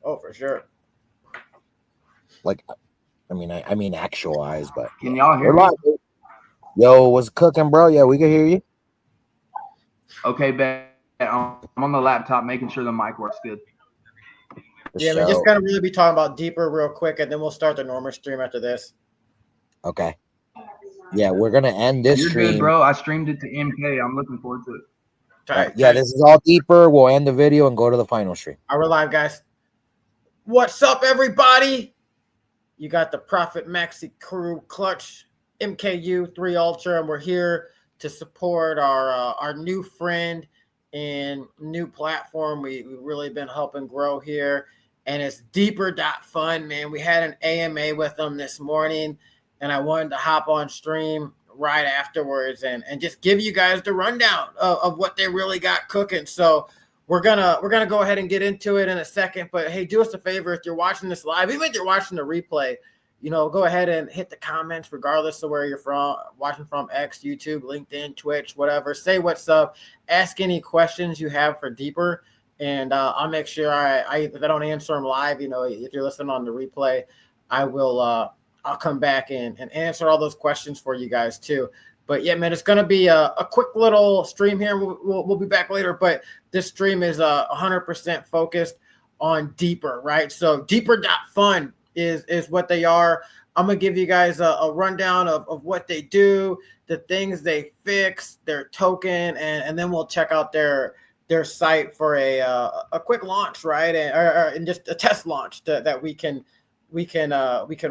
Oh, for sure. Like, I mean actualize, but Can yeah, y'all hear we're me? live. Dude. Yo, what's cooking, bro? Yeah, we can hear you. Okay, bet. I'm on the laptop making sure the mic works good. For Yeah, man, just sure. gonna really be talking about Deeper real quick, and then we'll start the normal stream after this. Okay. Yeah, we're gonna end this You're good, stream. bro. I streamed it to MK. I'm looking forward to it. Tight, Yeah, tight. this is all deeper. We'll end the video and go to the final stream. All right, we're live, guys. What's up, everybody? You got the Prophet Maxi Crew Clutch MKU 3 Ultra, and we're here to support our new friend and new platform. We've really been helping grow here, and it's Deepr.Fun, man. We had an AMA with them this morning, and I wanted to hop on stream right afterwards and just give you guys the rundown of what they really got cooking. So we're gonna go ahead and get into it in a second. But hey, do us a favor if you're watching this live, even if you're watching the replay, go ahead and hit the comments regardless of where you're from, watching from X, YouTube, LinkedIn, Twitch, whatever. Say what's up. Ask any questions you have for Deepr, and I'll make sure if I don't answer them live, if you're listening on the replay, I will. I'll come back and answer all those questions for you guys too. But yeah, man, it's gonna be a quick little stream here. We'll be back later, but this stream is 100% focused on Deepr, right? So Deepr.Fun is what they are. I'm gonna give you guys a rundown of what they do, the things they fix, their token, and then we'll check out their site for a quick launch, right? And just a test launch that we can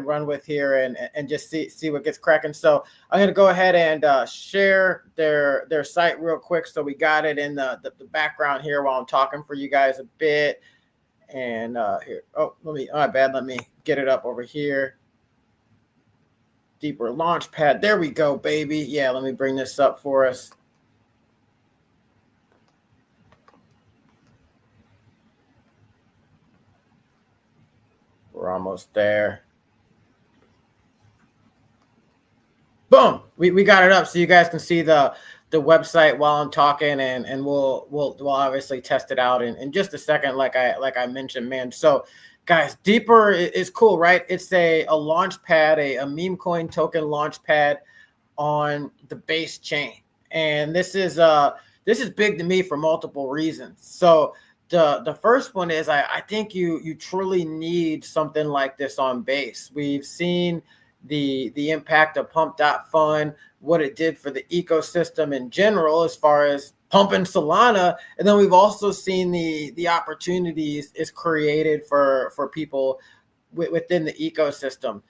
run with here and just see what gets cracking. So I'm gonna go ahead and share their site real quick. So we got it in the background here while I'm talking for you guys a bit. And here, let me get it up over here. Deepr Launchpad. There we go, baby. Yeah, let me bring this up for us. We're almost there. Boom. We got it up so you guys can see the website while I'm talking, and we'll obviously test it out in just a second, like I mentioned, man. So guys, Deepr is cool, right? It's a launch pad, a meme coin token launch pad on the base chain. And this is big to me for multiple reasons. So the first one is I think you truly need something like this on base. We've seen the impact of Pump.Fun, what it did for the ecosystem in general as far as pumping Solana, and then we've also seen the opportunities is created for people within the ecosystem.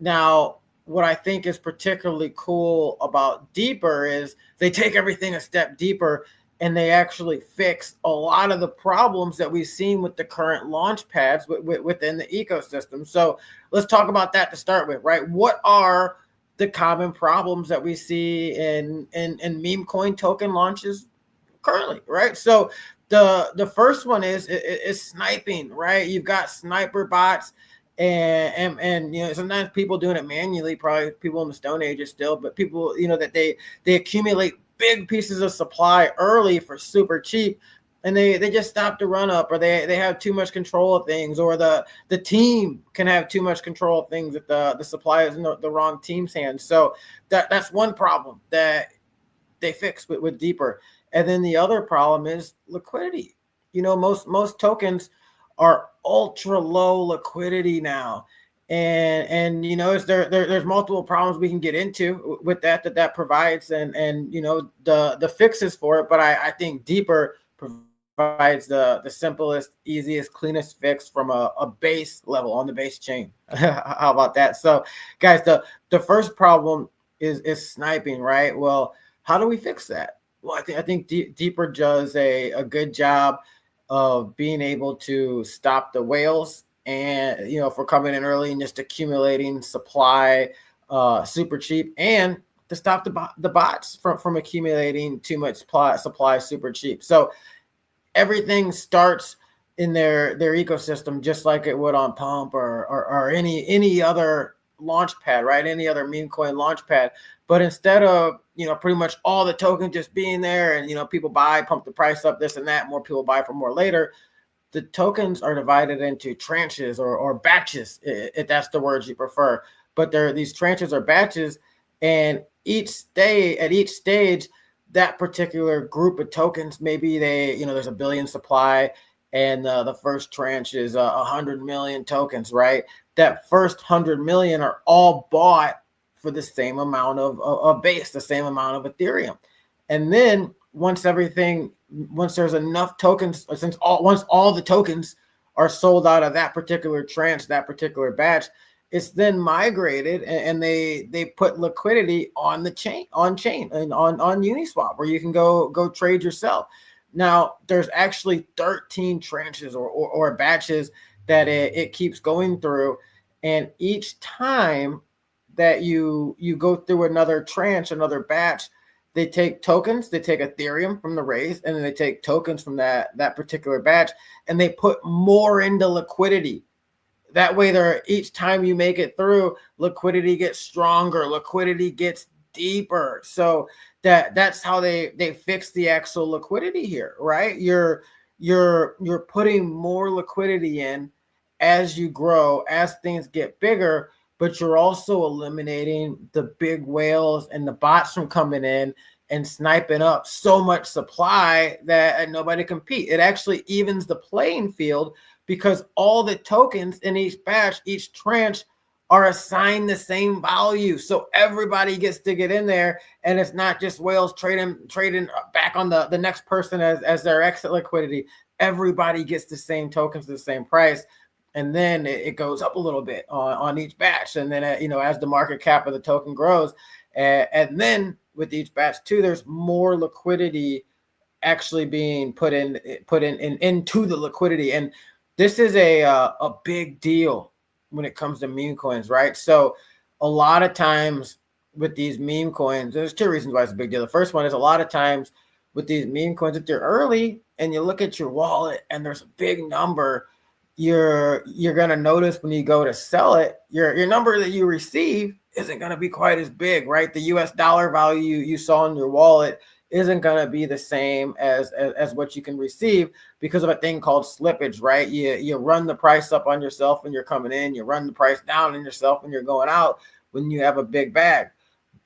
Now, what I think is particularly cool about Deepr is they take everything a step deeper and they actually fix a lot of the problems that we've seen with the current launch pads within the ecosystem. So let's talk about that to start with, right? What are the common problems that we see in meme coin token launches currently, right? So the first one is sniping, right? You've got sniper bots and sometimes people doing it manually, probably people in the Stone Ages still, but people that they accumulate big pieces of supply early for super cheap, and they just stop the run up, or they have too much control of things, or the team can have too much control of things if the supply is in the wrong team's hands. So that's one problem that they fix with Deepr. And then the other problem is liquidity. Most tokens are ultra low liquidity now. And there's multiple problems we can get into with that provides, and the fixes for it. But I think Deepr provides the simplest, easiest, cleanest fix from a base level on the base chain. How about that? So guys, the first problem is sniping, right? Well, how do we fix that? Well, I think Deepr does a good job of being able to stop the whales, and if we're coming in early and just accumulating supply super cheap, and to stop the bots from accumulating too much supply super cheap. So everything starts in their ecosystem just like it would on Pump or any other launch pad, right? Any other meme coin launch pad. But instead of pretty much all the tokens just being there and people buy, pump the price up, this and that, more people buy for more later, the tokens are divided into tranches or batches, if that's the words you prefer. But these tranches or batches, and at each stage, that particular group of tokens, maybe there's a billion supply, and the first tranche is 100 million tokens, right? That first 100 million are all bought for the same amount of base, the same amount of Ethereum. And then once there's enough tokens, once all the tokens are sold out of that particular tranche, that particular batch, it's then migrated, and they put liquidity on chain, and on Uniswap, where you can go trade yourself. Now there's actually 13 tranches or batches that it keeps going through, and each time that you go through another tranche, another batch, they take tokens, they take Ethereum from the raise, and then they take tokens from that particular batch, and they put more into liquidity. That way, each time you make it through, liquidity gets stronger, liquidity gets deeper. So that's how they fix the actual liquidity here, right? You're putting more liquidity in as you grow, as things get bigger, but you're also eliminating the big whales and the bots from coming in and sniping up so much supply that nobody compete. It actually evens the playing field, because all the tokens in each batch, each tranche, are assigned the same value. So everybody gets to get in there, and it's not just whales trading back on the next person as their exit liquidity. Everybody gets the same tokens at the same price. And then it goes up a little bit on each batch. And then, as the market cap of the token grows, and then with each batch too, there's more liquidity actually being put into the liquidity. And this is a big deal when it comes to meme coins, right? So a lot of times with these meme coins, there's two reasons why it's a big deal. The first one is, a lot of times with these meme coins, if they're early and you look at your wallet and there's a big number, you're gonna notice when you go to sell it, your number that you receive isn't gonna be quite as big, right? The US dollar value you saw in your wallet isn't gonna be the same as what you can receive, because of a thing called slippage, right? You run the price up on yourself when you're coming in, you run the price down on yourself when you're going out, when you have a big bag.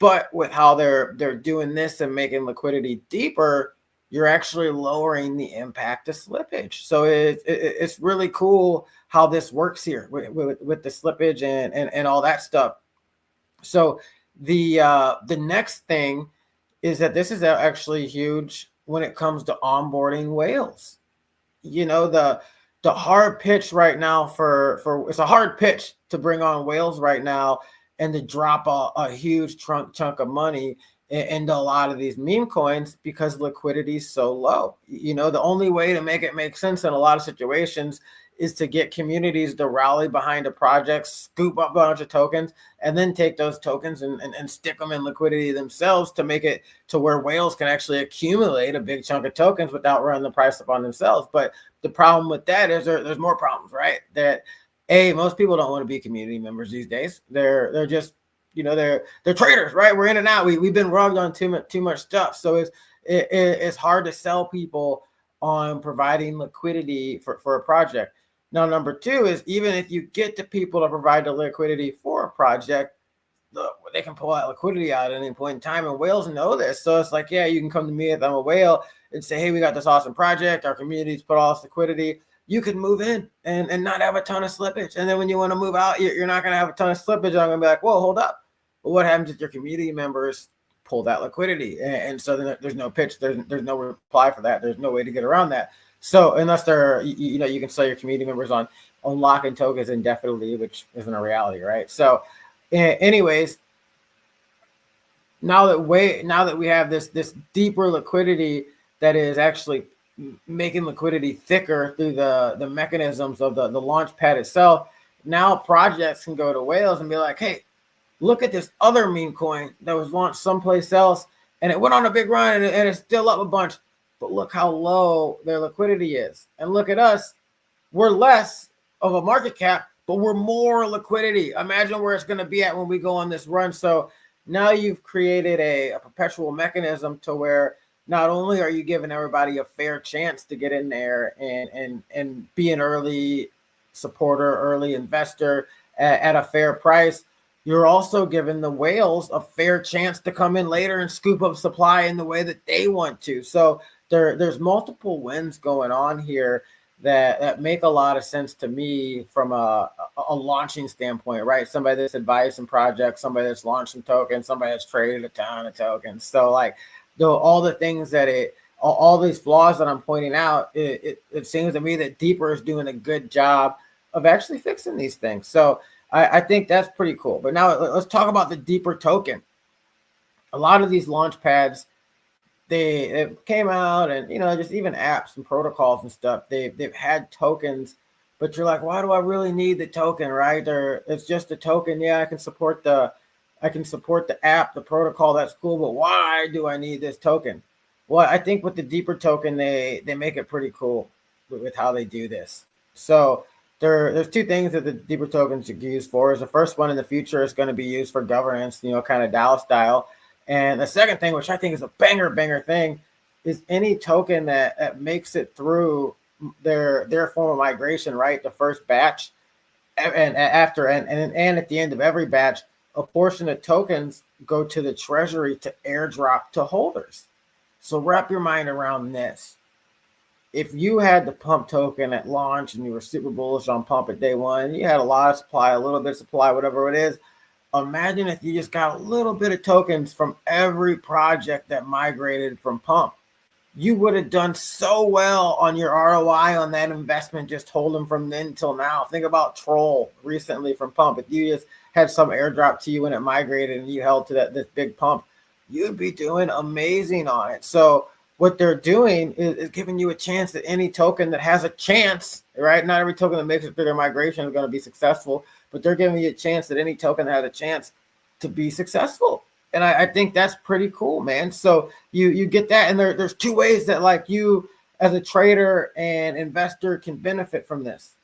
But with how they're doing this and making liquidity deeper, you're actually lowering the impact of slippage. So it's really cool how this works here with the slippage and all that stuff. So the next thing is that this is actually huge when it comes to onboarding whales. The hard pitch right now for it's a hard pitch to bring on whales right now and to drop a huge chunk of money into a lot of these meme coins, because liquidity is so low. The only way to make it make sense in a lot of situations is to get communities to rally behind a project, scoop up a bunch of tokens, and then take those tokens and stick them in liquidity themselves to make it to where whales can actually accumulate a big chunk of tokens without running the price up on themselves. But the problem with that is there's more problems, right? That most people don't want to be community members these days. They're just they're traders, right? We're in and out. We've been rugged on too much stuff. So it's hard to sell people on providing liquidity for a project. Now, number two is, even if you get the people to provide the liquidity for a project, they can pull that liquidity out at any point in time, and whales know this. So it's like, yeah, you can come to me if I'm a whale and say, hey, we got this awesome project. Our community's put all this liquidity. You can move in and not have a ton of slippage. And then when you want to move out, you're not going to have a ton of slippage. I'm going to be like, whoa, hold up. Well, what happens if your community members pull that liquidity? And so then there's no pitch. There's no reply for that. There's no way to get around that. So unless you can sell your community members on locking tokens indefinitely, which isn't a reality, right? So anyways, now that we have this deeper liquidity that is actually making liquidity thicker through the mechanisms of the launch pad itself, now projects can go to whales and be like, hey, look at this other meme coin that was launched someplace else, and it went on a big run, and it's still up a bunch, but look how low their liquidity is. And look at us, we're less of a market cap, but we're more liquidity. Imagine where it's going to be at when we go on this run. So now you've created a perpetual mechanism to where not only are you giving everybody a fair chance to get in there and be an early supporter, early investor at a fair price, you're also giving the whales a fair chance to come in later and scoop up supply in the way that they want to. So there's multiple wins going on here that make a lot of sense to me from a launching standpoint, right? Somebody that's advised some projects, somebody that's launched some tokens, somebody that's traded a ton of tokens. So like all the things that all these flaws that I'm pointing out, it seems to me that Deepr is doing a good job of actually fixing these things. So I think that's pretty cool. But now let's talk about the Deepr token. A lot of these launch pads, they came out, and just even apps and protocols and stuff, they've had tokens, but you're like, why do I really need the token, right? Or it's just a token. Yeah, I can support the app, the protocol, that's cool, but why do I need this token? Well, I think with the Deepr token, they make it pretty cool with how they do this. So there's two things that the Deepr tokens are used for. Is the first one in the future is going to be used for governance, kind of DAO style. And the second thing, which I think is a banger thing, is any token that makes it through their form of migration, right? The first batch, and after and at the end of every batch, a portion of tokens go to the treasury to airdrop to holders. So wrap your mind around this. If you had the pump token at launch and you were super bullish on pump at day one, you had a lot of supply, a little bit of supply, whatever it is. Imagine if you just got a little bit of tokens from every project that migrated from pump. You would have done so well on your ROI on that investment, just holding from then till now. Think about Troll recently from pump. If you just had some airdrop to you when it migrated and you held to this big pump, you'd be doing amazing on it. So what they're doing is giving you a chance that any token that has a chance, right? Not every token that makes it through their migration is going to be successful, but they're giving you a chance that any token that has a chance to be successful. And I think that's pretty cool, man. So you get that, and there's two ways that like you as a trader and investor can benefit from this.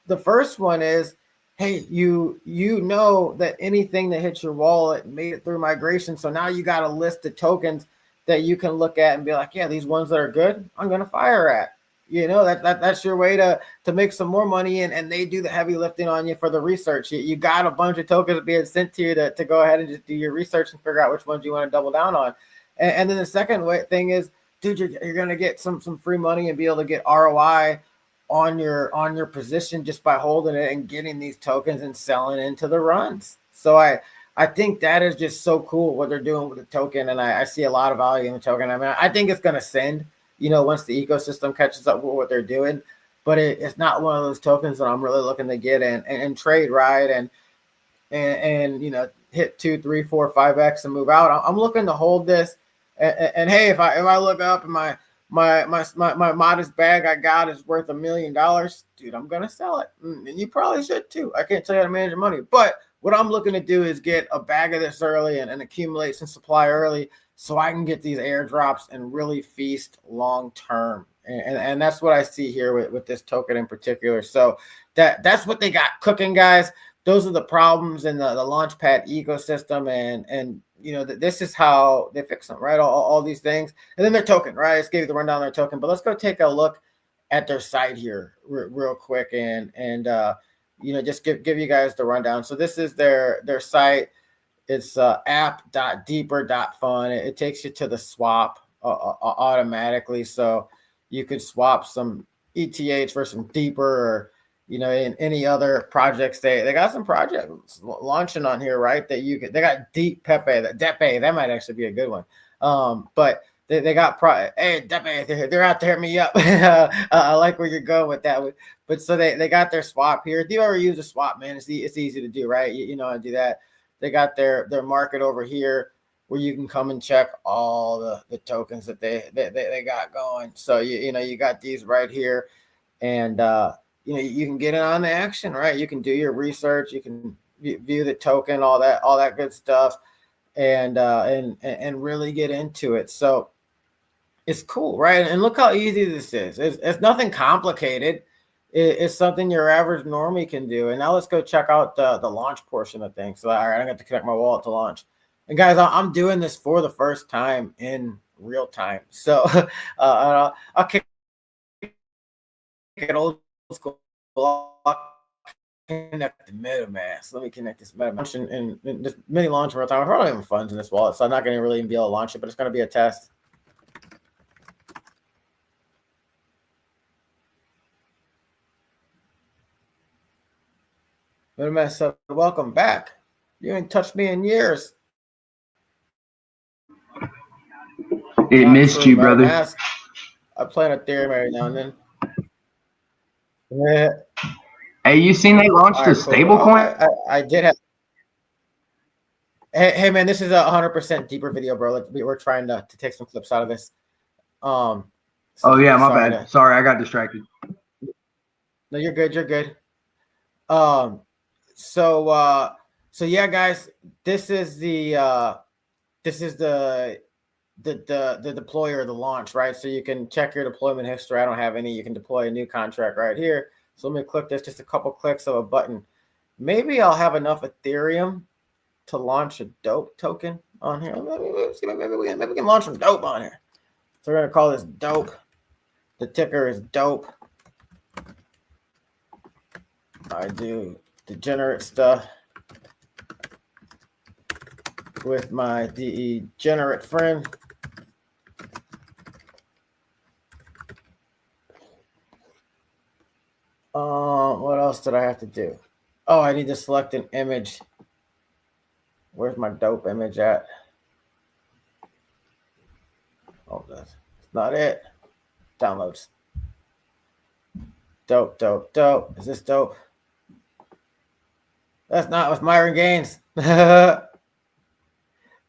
The first one is, hey, you know that anything that hits your wallet made it through migration. So now you got a list of tokens that you can look at and be like, yeah, these ones that are good, I'm gonna fire at. That's your way to make some more money, and they do the heavy lifting on you for the research. You got a bunch of tokens being sent to you to go ahead and just do your research and figure out which ones you want to double down on. And then the second thing is, dude, you're gonna get some free money and be able to get ROI on your position just by holding it and getting these tokens and selling into the runs. So I think that is just so cool what they're doing with the token, and I see a lot of value in the token. I mean, I think it's gonna send, once the ecosystem catches up with what they're doing, but it's not one of those tokens that I'm really looking to get and trade, right? And hit 2, 3, 4, 5x and move out. I'm looking to hold this, and hey, if I look up and my modest bag I got is worth $1 million, dude, I'm gonna sell it. And you probably should too. I can't tell you how to manage your money, but what I'm looking to do is get a bag of this early and accumulate some supply early, so I can get these airdrops and really feast long term. And that's what I see here with this token in particular. So that's what they got cooking, guys. Those are the problems in the Launchpad ecosystem, and this is how they fix them, right? All these things, and then their token, right? I just gave you the rundown on their token, but let's go take a look at their site here real quick, and just give you guys the rundown. So this is their site. It's app.deepr.fun. It takes you to the swap automatically, so you could swap some ETH for some Deepr, or in any other projects. They got some projects launching on here, right? That you could. They got Deepr, that might actually be a good one. But they got hey, Deepr, they're out to hit me up. I like where you're going with that. But so they got their swap here. Do you ever use a swap, man? It's easy to do, right? You know how to do that. They got their market over here where you can come and check all the tokens that they got going. So you got these right here, and you can get in on the action, right? You can do your research, you can view the token, all that good stuff, and really get into it. So it's cool, right? And look how easy this is. It's nothing complicated. It's something your average normie can do. And now let's go check out the launch portion of things. So all right, I'm going to connect my wallet to launch. And guys, I'm doing this for the first time in real time. So I'll kick it old school. I'll connect the MetaMask. Let me connect this MetaMask and this mini launch in real time. I'm probably having funds in this wallet, so I'm not going to really be able to launch it, but it's going to be a test. MetaMask said, welcome back. You ain't touched me in years. It missed you, brother. MetaMask. I play on Ethereum every now and then. Yeah. Hey, you seen they launched a stable coin? I did have. Hey, man, this is a 100% deeper video, bro. We're trying to take some clips out of this. Oh yeah, my bad. Sorry, I got distracted. No, you're good. You're good. So yeah, guys, this is the deployer, the launch, right? So you can check your deployment history. I don't have any. You can deploy a new contract right here. So let me click this, just a couple clicks of a button. Maybe I'll have enough Ethereum to launch a dope token on here. Maybe we can launch some dope on here. So we're gonna call this dope. The ticker is dope. I do degenerate stuff with my degenerate friend. What else did I have to do? Oh, I need to select an image. Where's my dope image at? Oh, that's not it. Downloads. Dope. Is this dope? That's not with Myron Gaines. Let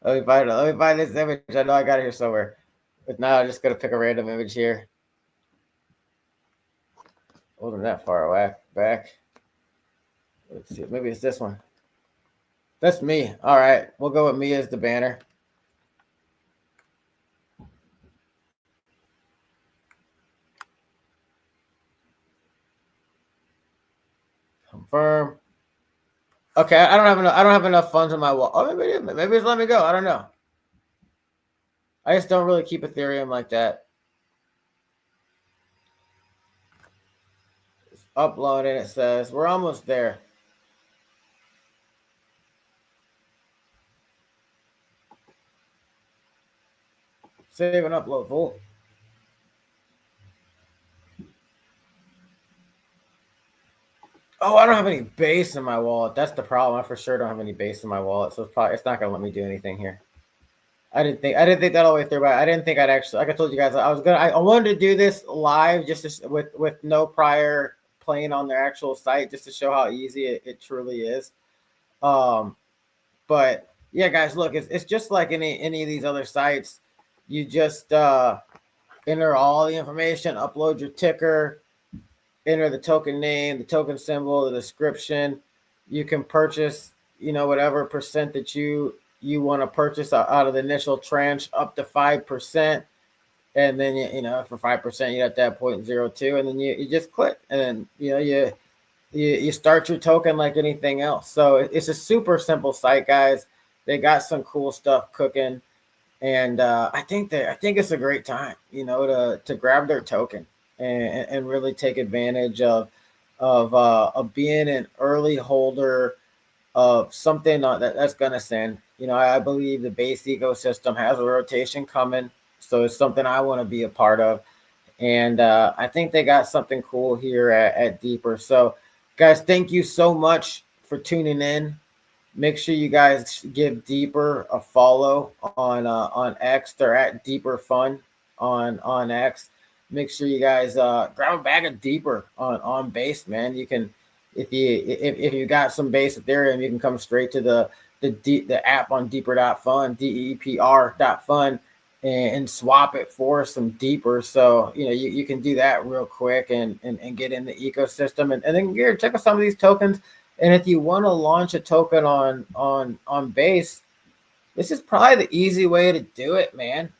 me find this image. I know I got it here somewhere. But now I'm just gonna pick a random image here. Wasn't that far away back. Let's see. Maybe it's this one. That's me. All right. We'll go with me as the banner. Confirm. Okay, I don't have enough funds in my wallet. Oh, maybe it's let me go. I don't know. I just don't really keep Ethereum like that. It's uploading. It says we're almost there. Save and upload full. Oh, I don't have any base in my wallet. That's the problem. I for sure don't have any base in my wallet, so it's not gonna let me do anything here. I didn't think that all the way through, but I didn't think I'd actually, like I told you guys, I wanted to do this live just with no prior playing on their actual site, just to show how easy it truly is. But yeah, guys, look, it's just like any of these other sites. You just enter all the information, upload your ticker, enter the token name, the token symbol, the description. You can purchase, whatever percent that you want to purchase out of the initial tranche, up to 5%. And then, for 5%, you have that 0.02, and then you just click, and then, you start your token like anything else. So it's a super simple site, guys. They got some cool stuff cooking. And I think it's a great time, to grab their token and really take advantage of being an early holder of something that's going to send. I believe the base ecosystem has a rotation coming, so it's something I want to be a part of. And I think they got something cool here at Deepr. So, guys, thank you so much for tuning in. Make sure you guys give Deepr a follow on X. They're at Deepr.Fun on X. Make sure you guys grab a bag of Deepr on base, man. You can, if you got some base Ethereum, you can come straight to the app on Deepr.Fun, Deepr.Fun, and swap it for some Deepr. So you can do that real quick and get in the ecosystem, and then check out some of these tokens. And if you want to launch a token on base, this is probably the easy way to do it, man.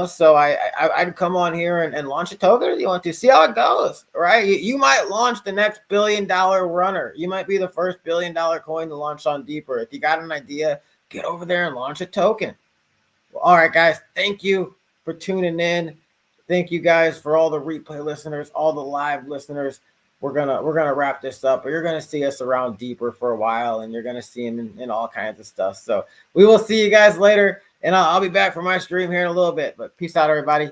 So I'd come on here and launch a token if you want to. See how it goes, right? You might launch the next $1 billion runner. You might be the first $1 billion coin to launch on Deepr. If you got an idea, get over there and launch a token. Well, all right, guys, thank you for for tuning in. Thank you guys for all the replay listeners, all the live listeners. We're gonna wrap this up, but you're gonna see us around Deepr for a while, and you're gonna see him in all kinds of stuff. So we will see you guys later, and I'll be back for my stream here in a little bit. But peace out, everybody.